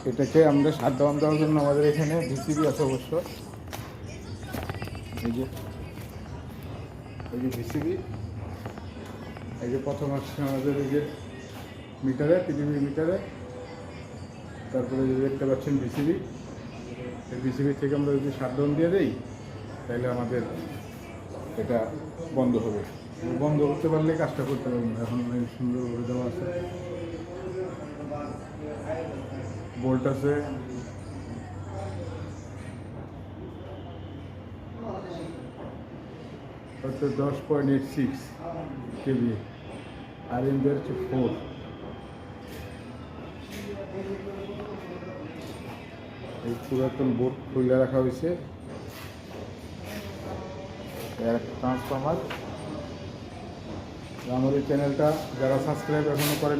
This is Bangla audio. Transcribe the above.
এটাকে আমরা শাটডাউন দেওয়ার জন্য আমাদের এখানে ভিসিবি আছে অবশ্য। এই যে ভিসিবি, এই যে প্রথম আসছে আমাদের এই যে মিটারে, পৃথিবীর মিটারে, তারপরে যে দেখতে পাচ্ছেন ভিসিবি, এই ভিসিবি থেকে আমরা যদি শাটডাউন দিয়ে দিই তাহলে আমাদের এটা বন্ধ হবে। বন্ধ করতে পারলে কাজটা করতে পারবো। এখন সুন্দর করে দেওয়া আছে, বোল্ট আছে, হচ্ছে 10.86 কেভি, আর এমবিআর হচ্ছে 4। এই পুরাতন বোর্ড খুলে রাখা হয়েছে, একটা ট্রান্সফরমার। আমাদের চ্যানেলটা যারা সাবস্ক্রাইব এখনো করেন